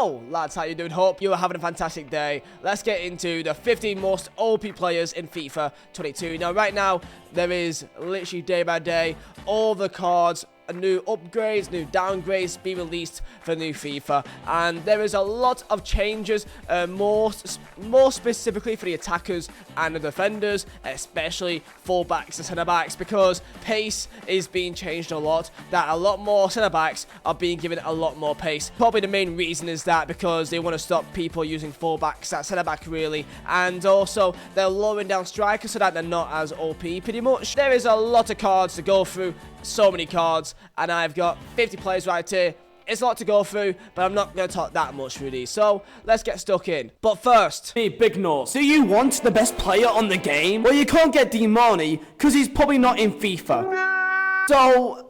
Yo, lads, how you doing? Hope you are having a fantastic day. Let's get into the 15 most OP players in FIFA 22. Now, right now, there is literally day by day, all the cards, new upgrades, new downgrades be released for new FIFA, and there is a lot of changes, more specifically for the attackers and the defenders, especially fullbacks and centre backs, because pace is being changed a lot. That a lot more centre backs are being given a lot more pace. Probably the main reason is that because they want to stop people using fullbacks at centre back really, and also they're lowering down strikers so that they're not as OP pretty much. There is a lot of cards to go through. So many cards, and I've got 50 players right here. It's a lot to go through, but I'm not going to talk that much through these, so let's get stuck in. But first, Hey, Big Nose, do you want the best player on the game? Well, you can't get D-Money, because he's probably not in FIFA. So,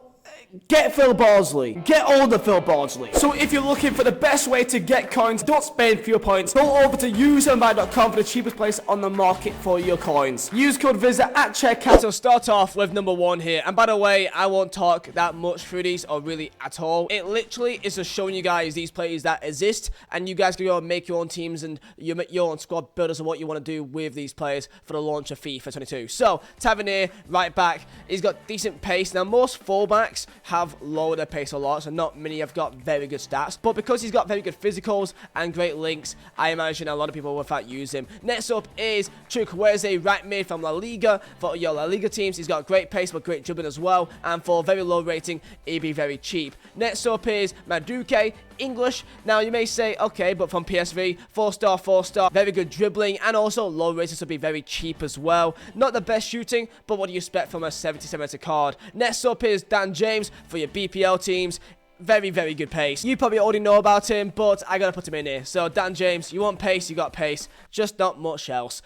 get Phil Bardsley. Get all the Phil Bardsley. So if you're looking for the best way to get coins, don't spend fewer points, go over to useandbuy.com for the cheapest place on the market for your coins. Use code Vizeh at checkout. So start off with number 1 here. And by the way, I won't talk that much through these, or really at all. It literally is just showing you guys these players that exist, and you guys can go and make your own teams and your own squad builders and what you want to do with these players for the launch of FIFA 22. So, Tavernier, right back, he's got decent pace. Now, most fullbacks have lowered their pace a lot, so not many have got very good stats, but because he's got very good physicals and great links, I imagine a lot of people will in fact use him. Next up is Vizeh, right mid from La Liga. For your La Liga teams, he's got great pace but great dribbling as well, and for very low rating, he'd be very cheap. Next up is Madueke, English. Now you may say, okay, but from PSV, 4-star, very good dribbling, and also low rating, so be very cheap as well. Not the best shooting, but what do you expect from a 77 card? Next up is Dan James for your BPL teams. Very, very good pace. You probably already know about him, but I gotta put him in here. So, Dan James, you want pace, you got pace. Just not much else.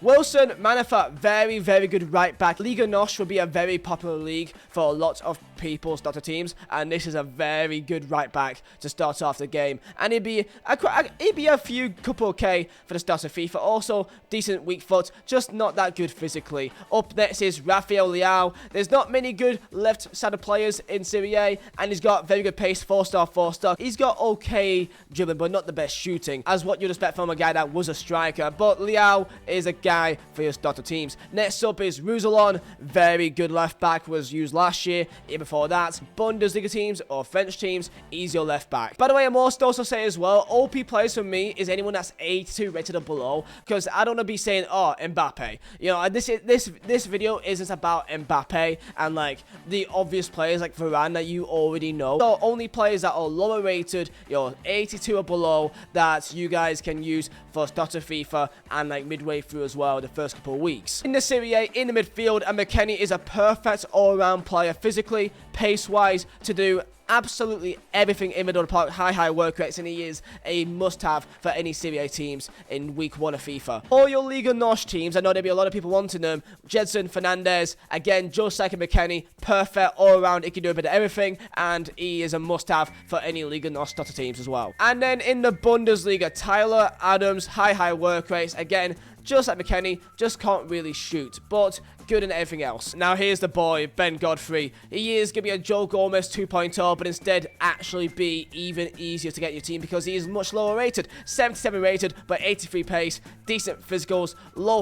Wilson Manafat, very, very good right back. Liga NOS will be a very popular league for a lot of people's Dota teams, and this is a very good right back to start off the game. And he'd be a few couple K for the start of FIFA. Also, decent weak foot, just not that good physically. Up next is Rafael Leao. There's not many good left-sided players in Serie A, and he's got very good pace, 4-star. He's got okay dribbling, but not the best shooting, as what you'd expect from a guy that was a striker. But Leao is a guy for your starter teams. Next up is Roussillon, very good left back, was used last year. Even before that, Bundesliga teams or French teams, he's your left back. By the way, I must also say as well, OP players for me is anyone that's 82 rated or below, because I don't want to be saying, oh, Mbappe. You know, this video isn't about Mbappe and like the obvious players like Varane that you already know. So only players that are lower rated, you know, 82 or below, that you guys can use for starter FIFA and like midway through as well the first couple of weeks. In the Serie A, in the midfield, and McKennie is a perfect all-around player physically, pace-wise, to do absolutely everything in middle of the park, high work rates, and he is a must-have for any Serie A teams in week 1 of FIFA. All your Liga NOS teams, I know there'll be a lot of people wanting them. Jedson, Fernandez, again, just like McKennie, perfect all-around, he can do a bit of everything, and he is a must-have for any Liga NOS starter teams as well. And then in the Bundesliga, Tyler Adams, high work rates, again, just like McKennie, just can't really shoot, but good in everything else. Now here's the boy, Ben Godfrey. He is going to be a Joe Gomez 2.0, but instead actually be even easier to get your team because he is much lower rated. 77 rated, but 83 pace, decent physicals,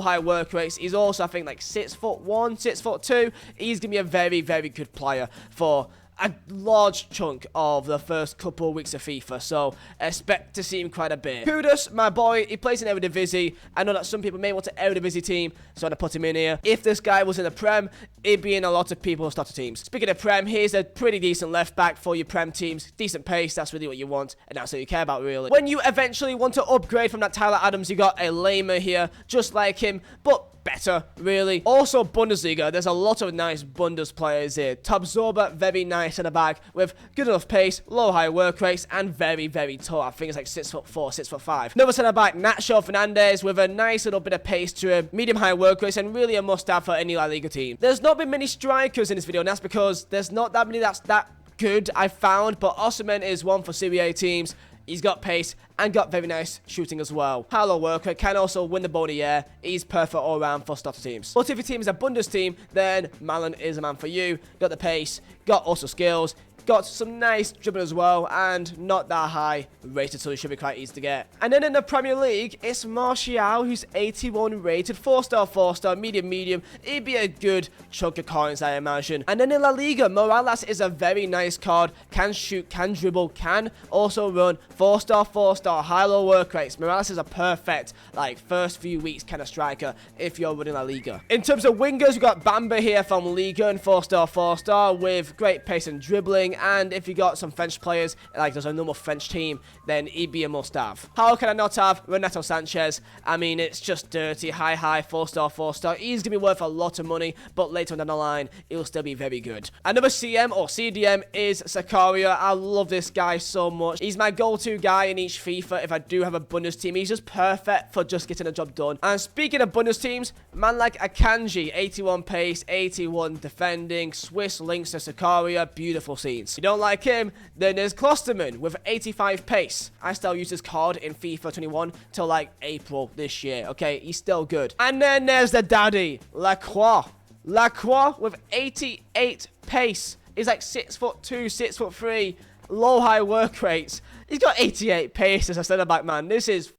high work rates. He's also, I think, like 6'1", 6'2". He's going to be a very, very good player for a large chunk of the first couple of weeks of FIFA, so expect to see him quite a bit. Kudus, my boy, he plays in Eredivisie. I know that some people may want an Eredivisie team, so I'm gonna put him in here. If this guy was in the Prem, he'd be in a lot of people's starter teams. Speaking of Prem, here's a pretty decent left back for your Prem teams. Decent pace, that's really what you want, and that's what you care about, really. When you eventually want to upgrade from that Tyler Adams, you got a Lamer here, just like him, but better, really. Also, Bundesliga, there's a lot of nice Bundes players here. Tabzoba, very nice in the back, with good enough pace, high work rates, and very, very tall. I think it's like 6'4", 6'5". Another centre back, Nacho Fernandez, with a nice little bit of pace to a medium-high work rates, and really a must-have for any La Liga team. There's not been many strikers in this video, and that's because there's not that many that's that good, I found, but Osimhen is one for Serie A teams. He's got pace and got very nice shooting as well. Halo worker, can also win the ball in the air. He's perfect all around for starter teams. But if your team is a Bundes team, then Malin is a man for you. Got the pace, got also skills. got some nice dribbling as well, and not that high rated, so it should be quite easy to get. And then in the Premier League, it's Martial, who's 81 rated, 4-star, 4-star, medium. It'd be a good chunk of coins, I imagine. And then in La Liga, Morales is a very nice card. Can shoot, can dribble, can also run. 4-star, 4-star, high-low work rates. Morales is a perfect, like, first few weeks kind of striker if you're running La Liga. In terms of wingers, we've got Bamba here from Liga, and 4-star, 4-star with great pace and dribbling. And if you got some French players, like there's a normal French team, then he'd be a must-have. How can I not have Renato Sanchez? I mean, it's just dirty, high, 4-star, 4-star. He's going to be worth a lot of money, but later on down the line, he'll still be very good. Another CM or CDM is Sakaria. I love this guy so much. He's my go-to guy in each FIFA if I do have a Bundes team. He's just perfect for just getting a job done. And speaking of Bundes teams, man like Akanji, 81 pace, 81 defending, Swiss links to Sakaria, beautiful scenes. You don't like him? Then there's Klosterman with 85 pace. I still use this card in FIFA 21 till like April this year. Okay, he's still good. And then there's the daddy, Lacroix. Lacroix with 88 pace. He's like 6'2", 6'3", low high work rates. He's got 88 pace as a centre back, man. This is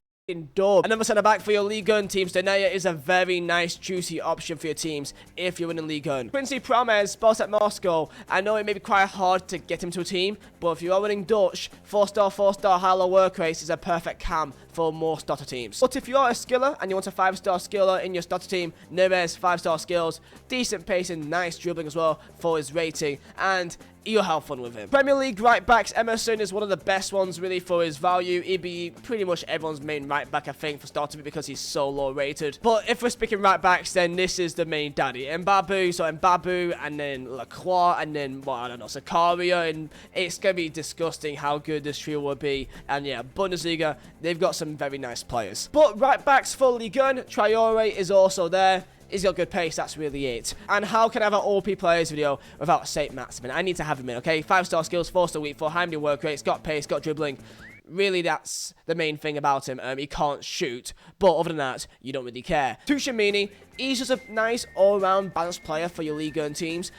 dope. Another centre back for your Ligue 1 teams. Denea is a very nice, juicy option for your teams if you're winning Ligue 1. Quincy Promes, Spartak Moscow. I know it may be quite hard to get him to a team, but if you are winning Dutch, 4-star, 4-star, high-low work rates is a perfect cam for more starter teams. But if you are a skiller and you want a 5-star skiller in your starter team, Neves, 5-star skills, decent pacing, nice dribbling as well for his rating, and you'll have fun with him. Premier League right backs, Emerson is one of the best ones really for his value. He'd be pretty much everyone's main right back, I think, for starting because he's so low rated. But if we're speaking right backs, then this is the main daddy. Mbabu, so Mbabu, and then Lacroix, and then, well, I don't know, Sakaria, and it's going to be disgusting how good this trio will be. And yeah, Bundesliga, they've got some very nice players. But right backs for Ligue 1, Traore is also there. He's got good pace, that's really it. And how can I have an OP players video without Saint Maximin? I need to have him in, okay? 5-star skills, 4-star weak, 4 high medium work rates, got pace, got dribbling. Really, that's the main thing about him. He can't shoot, but other than that, you don't really care. Tuchemini, he's just a nice all-round balanced player for your Ligue 1 teams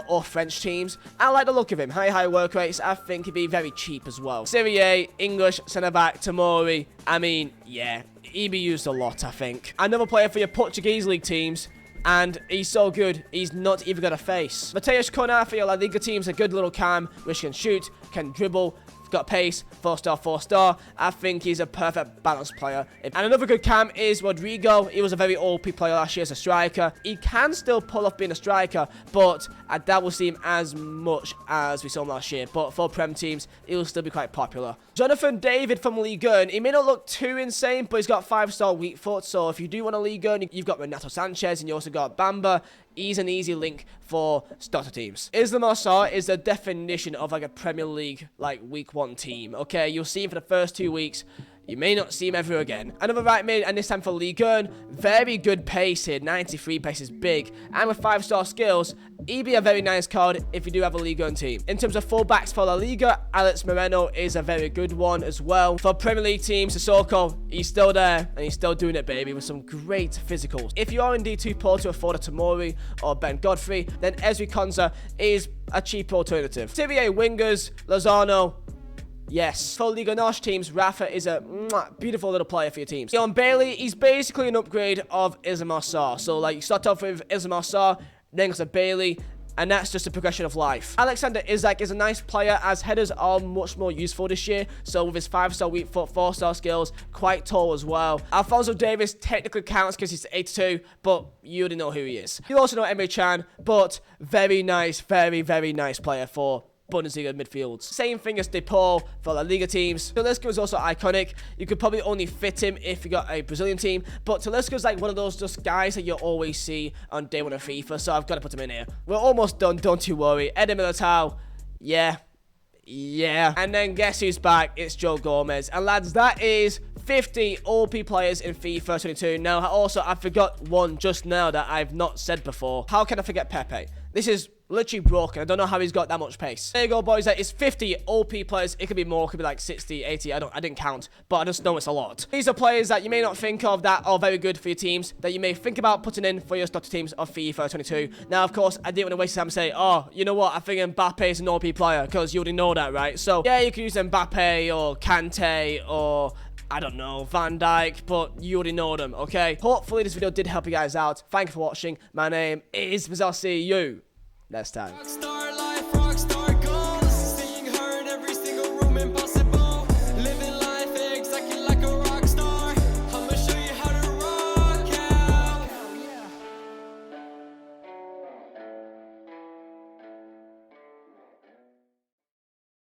or French teams. I like the look of him. High work rates. I think he'd be very cheap as well. Serie A, English, centre-back, Tamori. I mean, yeah, he'd be used a lot, I think. Another player for your Portuguese league teams. And he's so good, he's not even got a face. Mateus Cunha for your La Liga teams, a good little cam, which can shoot, can dribble, got pace, 4-star, 4-star. I think he's a perfect balanced player. And another good cam is Rodrigo. He was a very OP player last year as a striker. He can still pull off being a striker, but I doubt we'll see him as much as we saw him last year. But for Prem teams, he'll still be quite popular. Jonathan David from Ligue 1. He may not look too insane, but he's got 5-star weak foot. So if you do want a Ligue 1, you've got Renato Sanchez and you also got Bamba. He's an easy link for starter teams. Islam Assar is the definition of like a Premier League like week 1 team. Okay, you'll see him for the first 2 weeks. You may not see him ever again. Another right mid, and this time for Ligue 1. Very good pace here. 93 pace is big. And with 5-star skills, he'd be a very nice card if you do have a Ligue 1 team. In terms of fullbacks for La Liga, Alex Moreno is a very good one as well. For Premier League teams, Sissoko, he's still there, and he's still doing it, baby, with some great physicals. If you are indeed too poor to afford a Tamori or Ben Godfrey, then Ezri Konsa is a cheap alternative. Serie A wingers, Lozano. Yes. For Liga NOS teams, Rafa is a beautiful little player for your teams. Leon Bailey, he's basically an upgrade of Islam Assar. So, like, you start off with Islam Assar, then goes to Bailey, and that's just a progression of life. Alexander Isak is a nice player, as headers are much more useful this year. So, with his 5-star weak foot, 4-star skills, quite tall as well. Alphonso Davies technically counts because he's 82, but you already know who he is. You also know Emre Can, but very nice, very nice player for Bundesliga midfields. Same thing as DePaul for La Liga teams. Talisca is also iconic. You could probably only fit him if you got a Brazilian team, but Talisca is like one of those just guys that you always see on day 1 of FIFA, so I've got to put him in here. We're almost done, don't you worry. Eder Militao, yeah. And then guess who's back? It's Joe Gomez. And lads, that is 50 OP players in FIFA 22. Now, also, I forgot one just now that I've not said before. How can I forget Pepe? This is Literally broken. I don't know how he's got that much pace. There you go, boys. That is 50 OP players. It could be more. It could be like 60, 80. I didn't count, but I just know it's a lot. These are players that you may not think of that are very good for your teams, that you may think about putting in for your starter teams of FIFA 22. Now, of course, I didn't want to waste time and say, oh, you know what? I think Mbappe is an OP player, because you already know that, right? So, yeah, you can use Mbappe or Kante or I don't know, Van Dijk, but you already know them, okay? Hopefully this video did help you guys out. Thank you for watching. My name is Vizeh. I'll see you next time.